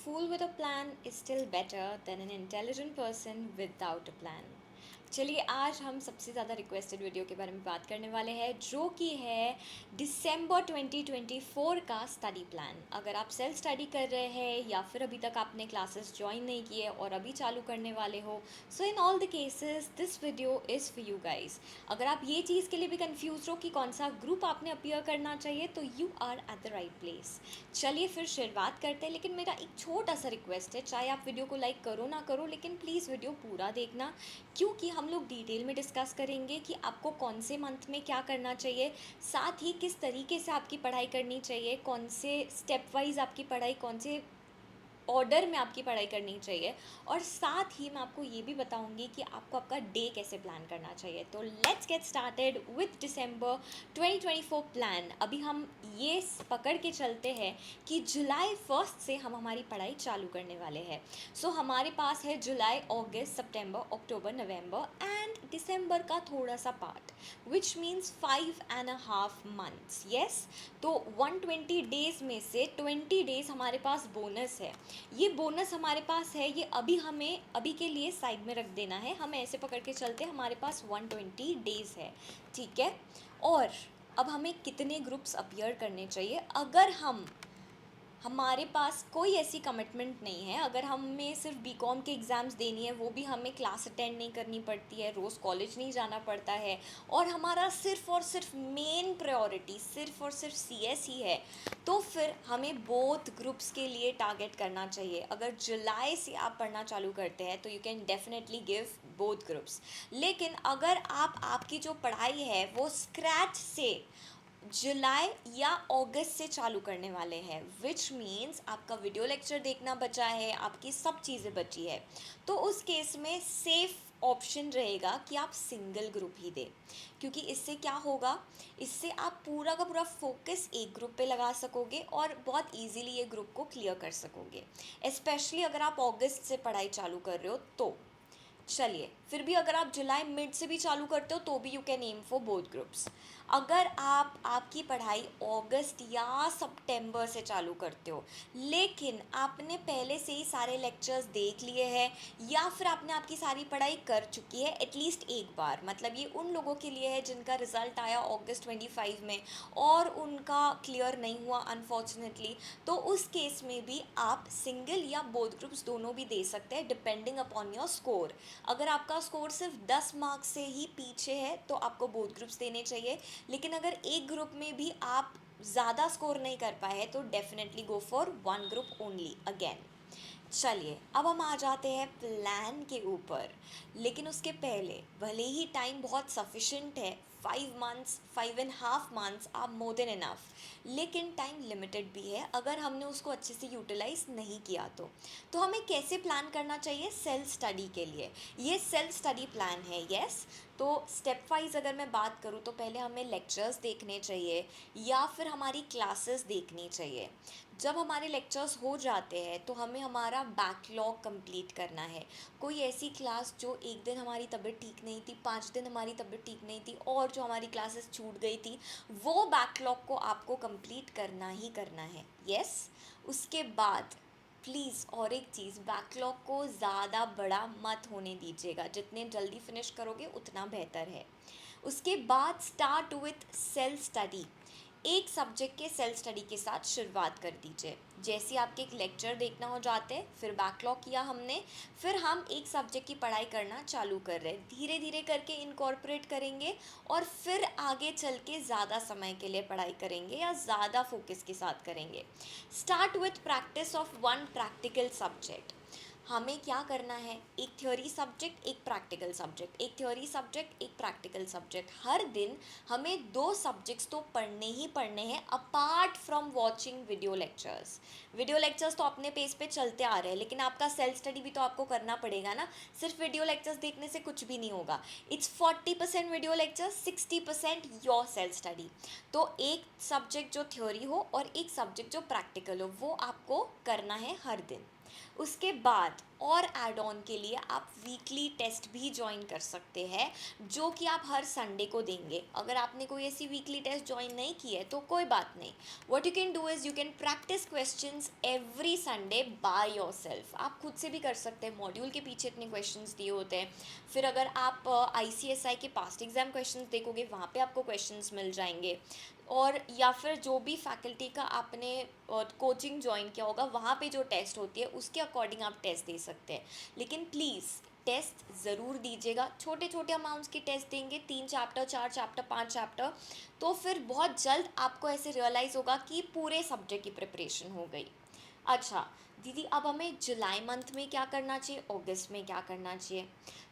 fool with a plan is still better than an intelligent person without a plan. चलिए आज हम सबसे ज़्यादा रिक्वेस्टेड वीडियो के बारे में बात करने वाले हैं जो कि है दिसंबर 2024 का स्टडी प्लान। अगर आप सेल्फ स्टडी कर रहे हैं या फिर अभी तक आपने क्लासेस ज्वाइन नहीं किए और अभी चालू करने वाले हो, so in all the cases this video is for you guys. अगर आप ये चीज़ के लिए भी कंफ्यूज हो कि कौन सा ग्रुप आपने अपीयर करना चाहिए तो you are at the right place. चलिए फिर शुरुआत करते हैं, लेकिन मेरा एक छोटा सा रिक्वेस्ट है, चाहे आप वीडियो को लाइक करो ना करो लेकिन प्लीज़ वीडियो पूरा देखना, क्योंकि हम लोग डिटेल में डिस्कस करेंगे कि आपको कौन से मंथ में क्या करना चाहिए, साथ ही किस तरीके से आपकी पढ़ाई करनी चाहिए, कौन से स्टेप वाइज आपकी पढ़ाई, कौन से ऑर्डर में आपकी पढ़ाई करनी चाहिए, और साथ ही मैं आपको ये भी बताऊंगी कि आपको आपका डे कैसे प्लान करना चाहिए। तो let's get started with December 2024 plan. अभी हम ये पकड़ के चलते हैं कि जुलाई 1 से हम हमारी पढ़ाई चालू करने वाले हैं। सो हमारे पास है जुलाई, अगस्त, सितंबर, अक्टूबर, नवंबर एंड दिसंबर का थोड़ा सा part, which means 5.5 months। Yes, तो 120 डेज में से 20 डेज हमारे पास बोनस है। ये बोनस हमारे पास है, ये हमें अभी के लिए साइड में रख देना है। हम ऐसे पकड़ के चलते हैं, हमारे पास 120 डेज है, ठीक है। और अब हमें कितने ग्रुप्स अपीयर करने चाहिए? अगर हमारे पास कोई ऐसी कमिटमेंट नहीं है, अगर हमें सिर्फ बीकॉम के एग्ज़ाम्स देनी है, वो भी हमें क्लास अटेंड नहीं करनी पड़ती है, रोज़ कॉलेज नहीं जाना पड़ता है, और हमारा सिर्फ और सिर्फ मेन प्रायोरिटी सिर्फ और सिर्फ सीएस ही है, तो फिर हमें बोथ ग्रुप्स के लिए टारगेट करना चाहिए। अगर जुलाई से आप पढ़ना चालू करते हैं तो you can definitely give both groups. लेकिन अगर आपकी जो पढ़ाई है वो स्क्रैच से जुलाई या अगस्त से चालू करने वाले हैं, विच मीन्स आपका वीडियो लेक्चर देखना बचा है, आपकी सब चीज़ें बची है, तो उस केस में सेफ ऑप्शन रहेगा कि आप सिंगल ग्रुप ही दें। क्योंकि इससे क्या होगा, इससे आप पूरा का पूरा फोकस एक ग्रुप पे लगा सकोगे और बहुत इजीली ये ग्रुप को क्लियर कर सकोगे, स्पेशली अगर आप अगस्त से पढ़ाई चालू कर रहे हो तो। चलिए, फिर भी अगर आप जुलाई मिड से भी चालू करते हो तो भी you can aim for both groups. अगर आपकी पढ़ाई अगस्त या सितंबर से चालू करते हो, लेकिन आपने पहले से ही सारे लेक्चर्स देख लिए हैं या फिर आपने आपकी सारी पढ़ाई कर चुकी है एटलीस्ट एक बार, मतलब ये उन लोगों के लिए है जिनका रिज़ल्ट आया अगस्त 25 में और उनका क्लियर नहीं हुआ अनफॉर्चुनेटली, तो उस केस में भी आप सिंगल या बोथ ग्रुप्स दोनों भी दे सकते हैं डिपेंडिंग अपॉन योर स्कोर। अगर आपका स्कोर सिर्फ 10 मार्क्स से ही पीछे है तो आपको बोथ ग्रुप्स देने चाहिए, लेकिन अगर एक ग्रुप में भी आप ज़्यादा स्कोर नहीं कर पाए तो definitely go for one group only again. चलिए, अब हम आ जाते हैं प्लान के ऊपर, लेकिन उसके पहले भले ही टाइम बहुत सफिशेंट है, 5 months, 5.5 months are more than enough, लेकिन टाइम लिमिटेड भी है अगर हमने उसको अच्छे से यूटिलाइज नहीं किया तो हमें कैसे प्लान करना चाहिए सेल्फ स्टडी के लिए? ये सेल्फ स्टडी प्लान है, यस। तो स्टेप वाइज अगर मैं बात करूँ तो पहले हमें लेक्चर्स देखने चाहिए या फिर हमारी क्लासेस देखनी चाहिए। जब हमारे लेक्चर्स हो जाते हैं तो हमें हमारा बैकलॉग कंप्लीट करना है। कोई ऐसी क्लास जो एक दिन हमारी तबीयत ठीक नहीं थी, 5 दिन हमारी तबीयत ठीक नहीं थी और जो हमारी क्लासेस छूट गई थी, वो बैकलॉग को आपको कंप्लीट करना ही करना है, यस। उसके बाद प्लीज़ और एक चीज़, बैकलॉग को ज़्यादा बड़ा मत होने दीजिएगा, जितने जल्दी फिनिश करोगे उतना बेहतर है। उसके बाद स्टार्ट विथ सेल्फ स्टडी। एक सब्जेक्ट के सेल्फ स्टडी के साथ शुरुआत कर दीजिए। जैसे आपके एक लेक्चर देखना हो जाते हैं, फिर बैकलॉग किया हमने, फिर हम एक सब्जेक्ट की पढ़ाई करना चालू कर रहे हैं, धीरे धीरे करके इनकॉर्पोरेट करेंगे और फिर आगे चल के ज़्यादा समय के लिए पढ़ाई करेंगे या ज़्यादा फोकस के साथ करेंगे। Start with practice of one practical subject. हमें क्या करना है, एक थ्योरी सब्जेक्ट, एक प्रैक्टिकल सब्जेक्ट, एक थ्योरी सब्जेक्ट, एक प्रैक्टिकल सब्जेक्ट। हर दिन हमें 2 सब्जेक्ट्स तो पढ़ने ही पढ़ने हैं apart from watching video lectures. Video lectures तो अपने पेज पे चलते आ रहे हैं, लेकिन आपका सेल्फ स्टडी भी तो आपको करना पड़ेगा ना। सिर्फ वीडियो लेक्चर्स देखने से कुछ भी नहीं होगा। It's 40% video lectures, 60% your self study. तो एक सब्जेक्ट जो थ्योरी हो और एक सब्जेक्ट जो प्रैक्टिकल हो, वो आपको करना है हर दिन। उसके बाद और ऐड ऑन के लिए आप वीकली टेस्ट भी ज्वाइन कर सकते हैं, जो कि आप हर संडे को देंगे। अगर आपने कोई ऐसी वीकली टेस्ट ज्वाइन नहीं की है तो कोई बात नहीं, what you can do is you can practice questions every Sunday by yourself. आप खुद से भी कर सकते हैं, मॉड्यूल के पीछे इतने क्वेश्चंस दिए होते हैं। फिर अगर आप ICSI के पास्ट एग्जाम क्वेश्चंस देखोगे, वहाँ पे आपको क्वेश्चंस मिल जाएंगे। और या फिर जो भी फैकल्टी का आपने कोचिंग ज्वाइन किया होगा, वहाँ पे जो टेस्ट होती है उसके अकॉर्डिंग आप टेस्ट दे सकते हैं। लेकिन प्लीज़ टेस्ट ज़रूर दीजिएगा। छोटे छोटे अमाउंट्स की टेस्ट देंगे, 3 चैप्टर, 4 चैप्टर, 5 चैप्टर, तो फिर बहुत जल्द आपको ऐसे रियलाइज़ होगा कि पूरे सब्जेक्ट की प्रिपरेशन हो गई। अच्छा दीदी, अब हमें जुलाई मंथ में क्या करना चाहिए, अगस्त में क्या करना चाहिए?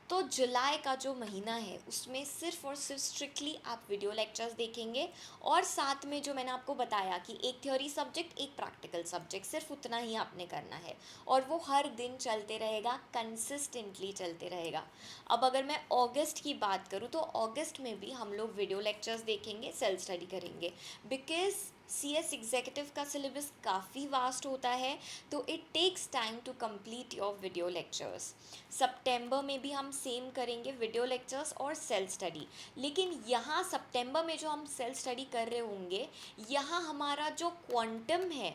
तो जुलाई का जो महीना है उसमें सिर्फ और सिर्फ स्ट्रिक्टली आप वीडियो लेक्चर्स देखेंगे, और साथ में जो मैंने आपको बताया कि एक थ्योरी सब्जेक्ट, एक प्रैक्टिकल सब्जेक्ट, सिर्फ उतना ही आपने करना है। और वो हर दिन चलते रहेगा, कंसिस्टेंटली चलते रहेगा। अब अगर मैं अगस्त की बात करूँ तो अगस्त में भी हम लोग वीडियो लेक्चर्स देखेंगे, सेल्फ स्टडी करेंगे, बिकॉज CS एग्जीक्यूटिव का सिलेबस काफ़ी वास्ट होता है, तो it takes time to complete your video lectures. सितंबर में भी हम सेम करेंगे, वीडियो लेक्चर्स और सेल्फ स्टडी। लेकिन यहाँ सितंबर में जो हम सेल्फ स्टडी कर रहे होंगे, यहाँ हमारा जो क्वांटम है,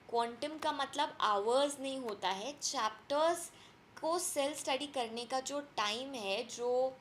क्वांटम का मतलब आवर्स नहीं होता है, चैप्टर्स को सेल्फ स्टडी करने का जो टाइम है, जो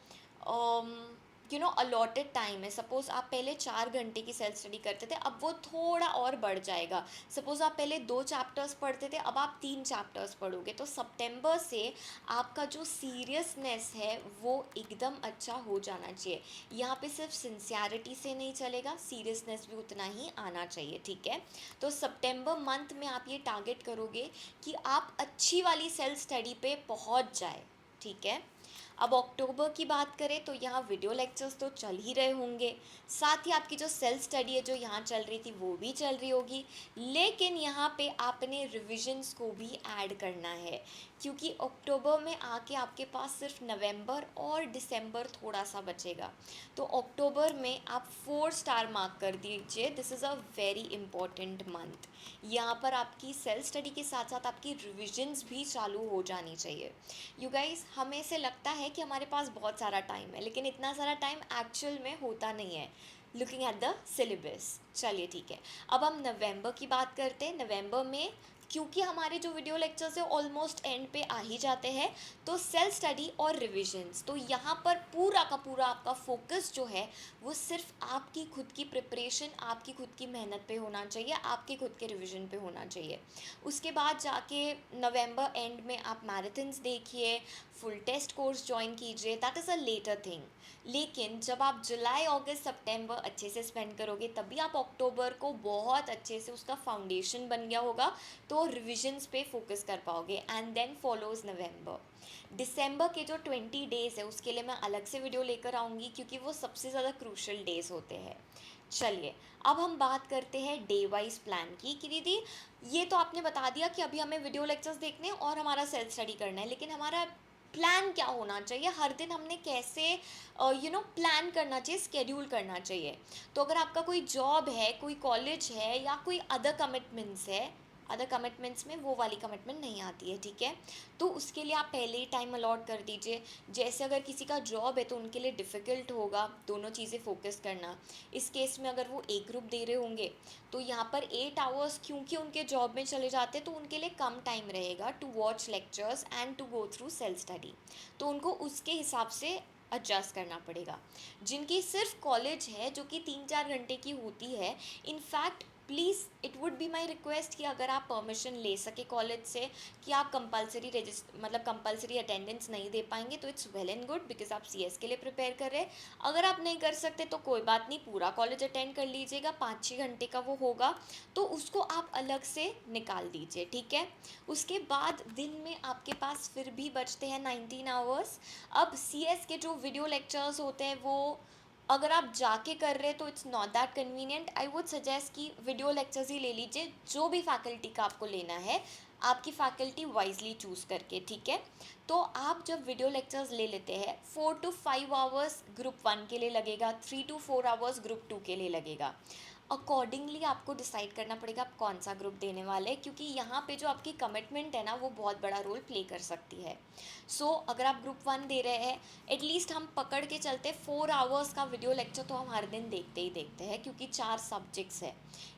अलॉटेड टाइम है। सपोज़ आप पहले 4 घंटे की सेल्फ स्टडी करते थे, अब वो थोड़ा और बढ़ जाएगा। सपोज़ आप पहले 2 चैप्टर्स पढ़ते थे, अब आप 3 चैप्टर्स पढ़ोगे। तो सितंबर से आपका जो सीरियसनेस है वो एकदम अच्छा हो जाना चाहिए। यहाँ पे सिर्फ सिंसियरिटी से नहीं चलेगा, सीरियसनेस भी उतना ही आना चाहिए, ठीक है? तो सितंबर मंथ में आप ये टारगेट करोगे कि आप अच्छी वाली सेल्फ स्टडी पे पहुँच जाए, ठीक है? अब अक्टूबर की बात करें तो यहाँ वीडियो लेक्चर्स तो चल ही रहे होंगे, साथ ही आपकी जो सेल्फ स्टडी है जो यहाँ चल रही थी वो भी चल रही होगी। लेकिन यहाँ पे आपने रिविजन्स को भी ऐड करना है, क्योंकि अक्टूबर में आके आपके पास सिर्फ नवंबर और दिसंबर थोड़ा सा बचेगा। तो अक्टूबर में आप 4 स्टार मार्क कर दीजिए, this is a very important month. यहाँ पर आपकी सेल्फ स्टडी के साथ साथ आपकी रिविजन्स भी चालू हो जानी चाहिए। यू गाइस, हमें से लगता है कि हमारे पास बहुत सारा टाइम है, लेकिन इतना सारा टाइम एक्चुअल में होता नहीं है, लुकिंग एट द सिलेबस। चलिए ठीक है, अब हम नवंबर की बात करते हैं। नवंबर में क्योंकि हमारे जो वीडियो लेक्चर्स है ऑलमोस्ट एंड पे आ ही जाते हैं, तो सेल्फ स्टडी और रिविजन्स, तो यहाँ पर पूरा का पूरा आपका फोकस जो है वो सिर्फ आपकी खुद की प्रिपरेशन, आपकी खुद की मेहनत पे होना चाहिए, आपके खुद के रिविजन पे होना चाहिए। उसके बाद जाके नवंबर एंड में आप मैराथन्स देखिए, फुल टेस्ट कोर्स ज्वाइन कीजिए, that is a later thing. लेकिन जब आप जुलाई, अगस्त, सितंबर अच्छे से स्पेंड करोगे, तभी आप अक्टूबर को बहुत अच्छे से, उसका फाउंडेशन बन गया होगा, तो रिविजन्स पे फोकस कर पाओगे। एंड देन फॉलोज नवंबर। दिसंबर के जो 20 डेज़ है उसके लिए मैं अलग से वीडियो लेकर आऊँगी, क्योंकि वो सबसे ज़्यादा क्रूशल डेज़ होते हैं। चलिए, अब हम बात करते हैं डे वाइज प्लान की, कि दीदी ये तो आपने बता दिया कि अभी हमें वीडियो लेक्चर्स देखने हैं और हमारा सेल्फ स्टडी करना है, लेकिन हमारा प्लान क्या होना चाहिए, हर दिन हमने कैसे प्लान करना चाहिए, स्केड्यूल करना चाहिए? तो अगर आपका कोई जॉब है, कोई कॉलेज है, या कोई अदर कमिटमेंट्स है, अदर कमिटमेंट्स में वो वाली कमिटमेंट नहीं आती है, ठीक है? तो उसके लिए आप पहले ही टाइम अलॉट कर दीजिए। जैसे अगर किसी का जॉब है तो उनके लिए डिफ़िकल्ट होगा दोनों चीज़ें फोकस करना। इस केस में अगर वो एक ग्रुप दे रहे होंगे तो यहाँ पर 8 आवर्स क्योंकि उनके जॉब में चले जाते हैं, तो उनके लिए कम टाइम रहेगा to watch lectures and to go through self study. तो उनको उसके हिसाब से एडजस्ट करना पड़ेगा। जिनकी सिर्फ कॉलेज है, जो कि 3-4 घंटे की होती है, in fact please it would be my request कि अगर आप परमिशन ले सके कॉलेज से कि आप कंपलसरी कंपलसरी अटेंडेंस नहीं दे पाएंगे, तो it's well and good, because आप CS के लिए प्रिपेयर कर रहे हैं। अगर आप नहीं कर सकते तो कोई बात नहीं, पूरा कॉलेज अटेंड कर लीजिएगा, 5-6 घंटे का वो होगा, तो उसको आप अलग से निकाल दीजिए, ठीक है? उसके बाद दिन में आपके पास फिर भी बचते हैं 19 आवर्स। अब CS के जो वीडियो लेक्चर्स होते हैं वो अगर आप जाके कर रहे हैं तो it's not that convenient. I would suggest कि वीडियो लेक्चर्स ही ले लीजिए, जो भी फैकल्टी का आपको लेना है, आपकी फैकल्टी वाइजली चूज़ करके, ठीक है? तो आप जब वीडियो लेक्चर्स ले लेते हैं, 4 to 5 आवर्स ग्रुप 1 के लिए लगेगा, 3 to 4 आवर्स ग्रुप 2 के लिए लगेगा। अकॉर्डिंगली आपको डिसाइड करना पड़ेगा आप कौन सा ग्रुप देने वाले हैं, क्योंकि यहाँ पे जो आपकी कमिटमेंट है ना वो बहुत बड़ा रोल प्ले कर सकती है। सो अगर आप ग्रुप 1 दे रहे हैं, एटलीस्ट हम पकड़ के चलते 4 आवर्स का वीडियो लेक्चर तो हम हर दिन देखते ही देखते हैं, क्योंकि 4 सब्जेक्ट्स है।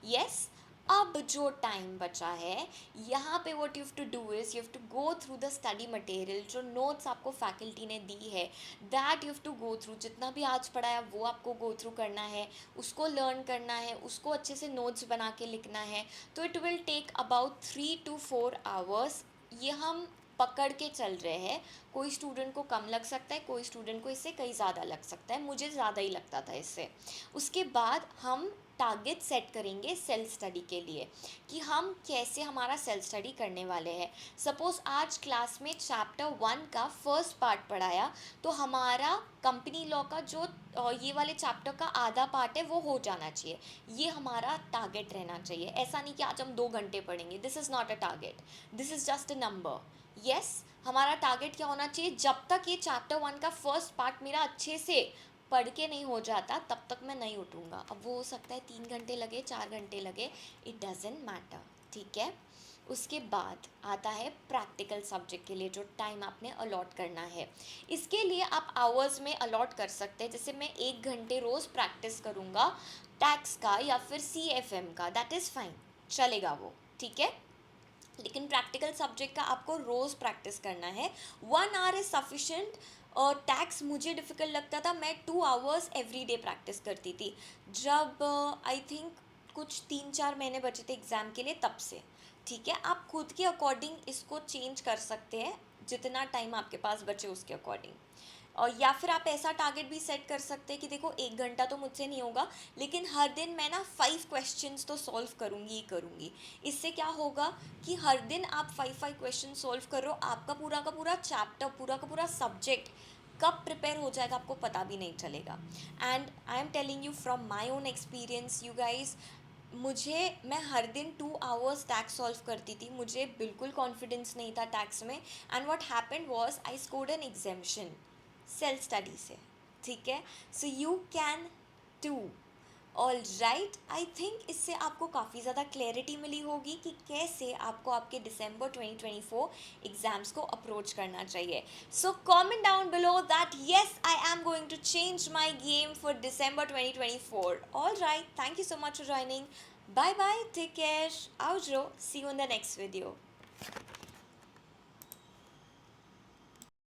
यस, अब जो टाइम बचा है, यहाँ पे what you have to do is you have to go through the study material, जो नोट्स आपको फैकल्टी ने दी है, that you have to go through. जितना भी आज पढ़ा है वो आपको गो थ्रू करना है, उसको लर्न करना है, उसको अच्छे से नोट्स बना के लिखना है। तो it will take about 3 to 4 hours. ये हम पकड़ के चल रहे हैं। कोई स्टूडेंट को कम लग सकता है, कोई स्टूडेंट को इससे कहीं ज़्यादा लग सकता है, मुझे ज़्यादा ही लगता था इससे। उसके बाद हम टारगेट सेट करेंगे सेल्फ स्टडी के लिए, कि हम कैसे हमारा सेल्फ स्टडी करने वाले हैं। सपोज़ आज क्लास में चैप्टर 1 का फर्स्ट पार्ट पढ़ाया, तो हमारा कंपनी लॉ का जो ये वाले चैप्टर का आधा पार्ट है वो हो जाना चाहिए। ये हमारा टारगेट रहना चाहिए। ऐसा नहीं कि आज हम 2 घंटे पढ़ेंगे, this is not a target, this is just a number. Yes, हमारा टारगेट क्या होना चाहिए, जब तक ये चैप्टर 1 का फर्स्ट पार्ट मेरा अच्छे से पढ़ के नहीं हो जाता तब तक मैं नहीं उठूँगा। अब वो हो सकता है 3 घंटे लगे, 4 घंटे लगे, इट डजेंट मैटर, ठीक है। उसके बाद आता है प्रैक्टिकल सब्जेक्ट के लिए जो टाइम आपने अलॉट करना है। इसके लिए आप आवर्स में अलॉट कर सकते हैं। जैसे मैं 1 घंटे रोज़ प्रैक्टिस करूँगा टैक्स का या फिर CFM का, दैट इज़ फाइन, चलेगा वो, ठीक है। लेकिन प्रैक्टिकल सब्जेक्ट का आपको रोज़ प्रैक्टिस करना है। 1 आवर इज़ सफिशेंट। और टैक्स मुझे डिफ़िकल्ट लगता था, मैं 2 आवर्स एवरी डे प्रैक्टिस करती थी। जब आई थिंक कुछ 3-4 महीने बचे थे एग्ज़ाम के लिए, तब से। ठीक है, आप खुद के अकॉर्डिंग इसको चेंज कर सकते हैं, जितना टाइम आपके पास बचे उसके अकॉर्डिंग। और या फिर आप ऐसा टारगेट भी सेट कर सकते हैं कि देखो 1 घंटा तो मुझसे नहीं होगा, लेकिन हर दिन मैं ना 5 क्वेश्चंस तो सॉल्व करूँगी ही करूँगी। इससे क्या होगा कि हर दिन आप 5 क्वेश्चन सॉल्व कर रहे हो, आपका पूरा का पूरा चैप्टर, पूरा का पूरा सब्जेक्ट कब प्रिपेयर हो जाएगा आपको पता भी नहीं चलेगा। And I am telling you from my own experience you guys, मैं हर दिन 2 आवर्स टैक्स सॉल्व करती थी, मुझे बिल्कुल कॉन्फिडेंस नहीं था टैक्स में। And what happened was I scored an examination self study से, ठीक है। So you can too. All right, I think इससे आपको काफ़ी ज़्यादा क्लैरिटी मिली होगी कि कैसे आपको आपके दिसंबर 2024 एग्ज़ाम्स को अप्रोच करना चाहिए। So comment down below that yes I am going to change my game for December 2024। All right, thank you so much for joining. Bye bye, take care, outro, see you in the next video.